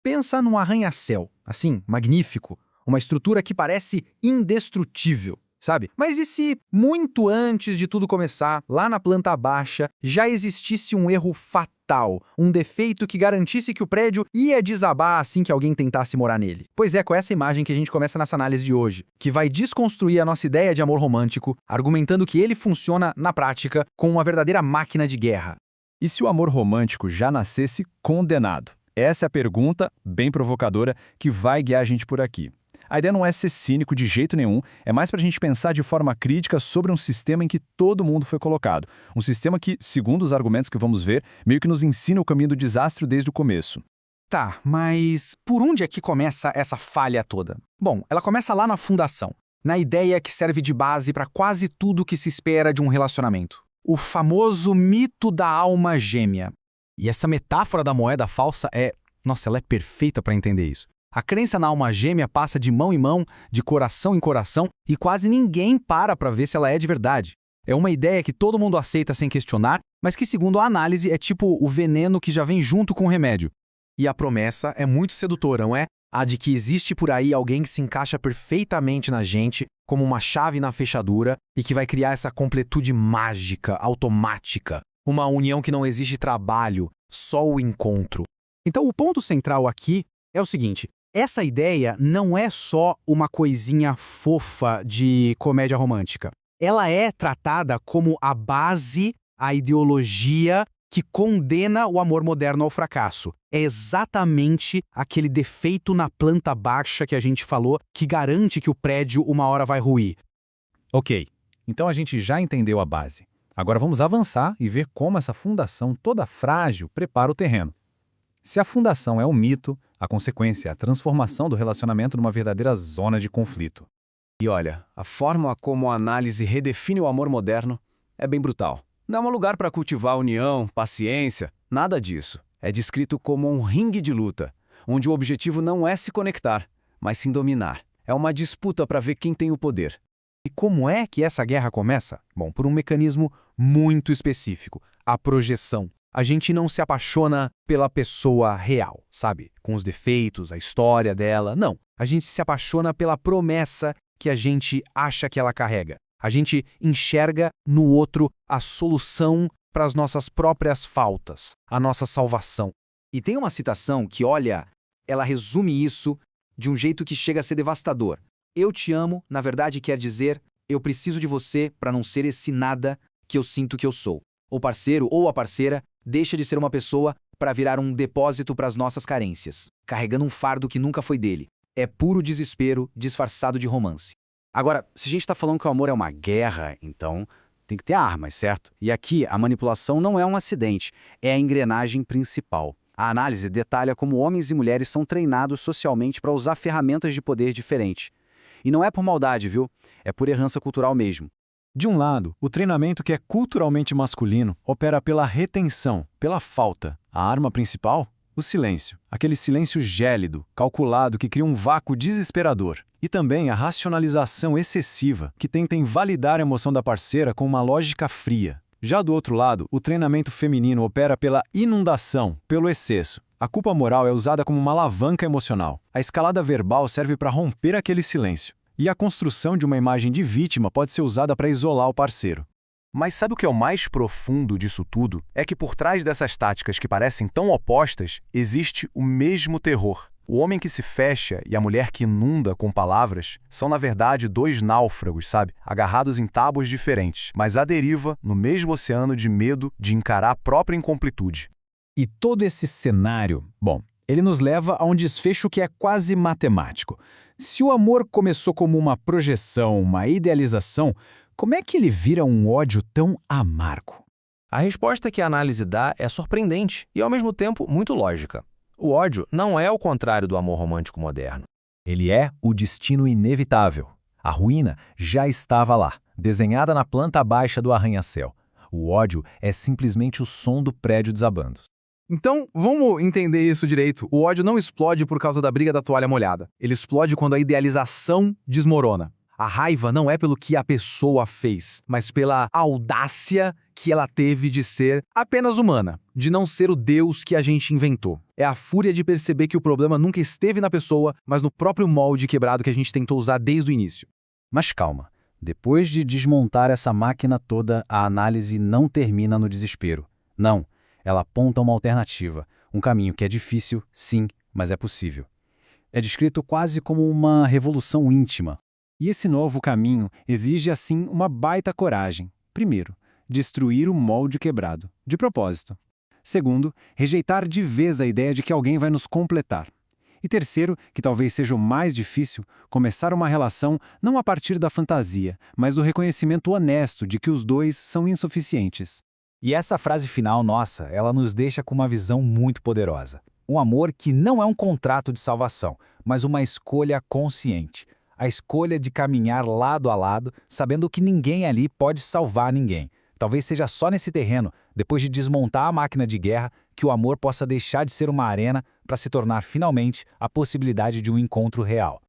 Pensa num arranha-céu, assim, magnífico, uma estrutura que parece indestrutível, sabe? Mas e se, muito antes de tudo começar, lá na planta baixa, já existisse um erro fatal, um defeito que garantisse que o prédio ia desabar assim que alguém tentasse morar nele? Pois é, com essa imagem que a gente começa nessa análise de hoje, que vai desconstruir a nossa ideia de amor romântico, argumentando que ele funciona, na prática, como uma verdadeira máquina de guerra. E se o amor romântico já nascesse condenado? Essa é a pergunta, bem provocadora, que vai guiar a gente por aqui. A ideia não é ser cínico de jeito nenhum, é mais para a gente pensar de forma crítica sobre um sistema em que todo mundo foi colocado. Um sistema que, segundo os argumentos que vamos ver, meio que nos ensina o caminho do desastre desde o começo. Tá, mas por onde é que começa essa falha toda? Bom, ela começa lá na fundação, na ideia que serve de base para quase tudo que se espera de um relacionamento. O famoso mito da alma gêmea. E essa metáfora da moeda falsa Nossa, ela é perfeita para entender isso. A crença na alma gêmea passa de mão em mão, de coração em coração, e quase ninguém para ver se ela é de verdade. É uma ideia que todo mundo aceita sem questionar, mas que, segundo a análise, é tipo o veneno que já vem junto com o remédio. E a promessa é muito sedutora, não é? A de que existe por aí alguém que se encaixa perfeitamente na gente, como uma chave na fechadura, e que vai criar essa completude mágica, automática. Uma união que não exige trabalho, só o encontro. Então, o ponto central aqui é o seguinte: essa ideia não é só uma coisinha fofa de comédia romântica. Ela é tratada como a base, a ideologia que condena o amor moderno ao fracasso. É exatamente aquele defeito na planta baixa que a gente falou que garante que o prédio uma hora vai ruir. Ok, então a gente já entendeu a base. Agora vamos avançar e ver como essa fundação toda frágil prepara o terreno. Se a fundação é um mito, a consequência é a transformação do relacionamento numa verdadeira zona de conflito. E olha, a forma como a análise redefine o amor moderno é bem brutal. Não é um lugar para cultivar união, paciência, nada disso. É descrito como um ringue de luta, onde o objetivo não é se conectar, mas sim dominar. É uma disputa para ver quem tem o poder. E como é que essa guerra começa? Bom, por um mecanismo muito específico, a projeção. A gente não se apaixona pela pessoa real, sabe? Com os defeitos, a história dela, não. A gente se apaixona pela promessa que a gente acha que ela carrega. A gente enxerga no outro a solução para as nossas próprias faltas, a nossa salvação. E tem uma citação que, olha, ela resume isso de um jeito que chega a ser devastador. Eu te amo, na verdade quer dizer, eu preciso de você para não ser esse nada que eu sinto que eu sou. O parceiro ou a parceira deixa de ser uma pessoa para virar um depósito para as nossas carências, carregando um fardo que nunca foi dele. É puro desespero disfarçado de romance. Agora, se a gente está falando que o amor é uma guerra, então tem que ter armas, certo? E aqui a manipulação não é um acidente, é a engrenagem principal. A análise detalha como homens e mulheres são treinados socialmente para usar ferramentas de poder diferentes. E não é por maldade, viu? É por herança cultural mesmo. De um lado, o treinamento que é culturalmente masculino opera pela retenção, pela falta. A arma principal? O silêncio. Aquele silêncio gélido, calculado, que cria um vácuo desesperador. E também a racionalização excessiva, que tenta invalidar a emoção da parceira com uma lógica fria. Já do outro lado, o treinamento feminino opera pela inundação, pelo excesso. A culpa moral é usada como uma alavanca emocional. A escalada verbal serve para romper aquele silêncio. E a construção de uma imagem de vítima pode ser usada para isolar o parceiro. Mas sabe o que é o mais profundo disso tudo? É que por trás dessas táticas que parecem tão opostas, existe o mesmo terror. O homem que se fecha e a mulher que inunda com palavras são, na verdade, dois náufragos, sabe? Agarrados em tábuas diferentes, mas à deriva, no mesmo oceano de medo de encarar a própria incompletude. E todo esse cenário, bom, ele nos leva a um desfecho que é quase matemático. Se o amor começou como uma projeção, uma idealização, como é que ele vira um ódio tão amargo? A resposta que a análise dá é surpreendente e, ao mesmo tempo, muito lógica. O ódio não é o contrário do amor romântico moderno. Ele é o destino inevitável. A ruína já estava lá, desenhada na planta baixa do arranha-céu. O ódio é simplesmente o som do prédio desabando. Então, vamos entender isso direito. O ódio não explode por causa da briga da toalha molhada. Ele explode quando a idealização desmorona. A raiva não é pelo que a pessoa fez, mas pela audácia que ela teve de ser apenas humana, de não ser o Deus que a gente inventou. É a fúria de perceber que o problema nunca esteve na pessoa, mas no próprio molde quebrado que a gente tentou usar desde o início. Mas calma, depois de desmontar essa máquina toda, a análise não termina no desespero. Não, ela aponta uma alternativa, um caminho que é difícil, sim, mas é possível. É descrito quase como uma revolução íntima. E esse novo caminho exige, assim, uma baita coragem. Primeiro, destruir o molde quebrado, de propósito. Segundo, rejeitar de vez a ideia de que alguém vai nos completar. E terceiro, que talvez seja o mais difícil, começar uma relação não a partir da fantasia, mas do reconhecimento honesto de que os dois são insuficientes. E essa frase final nossa, ela nos deixa com uma visão muito poderosa. Um amor que não é um contrato de salvação, mas uma escolha consciente. A escolha de caminhar lado a lado, sabendo que ninguém ali pode salvar ninguém. Talvez seja só nesse terreno, depois de desmontar a máquina de guerra, que o amor possa deixar de ser uma arena para se tornar finalmente a possibilidade de um encontro real.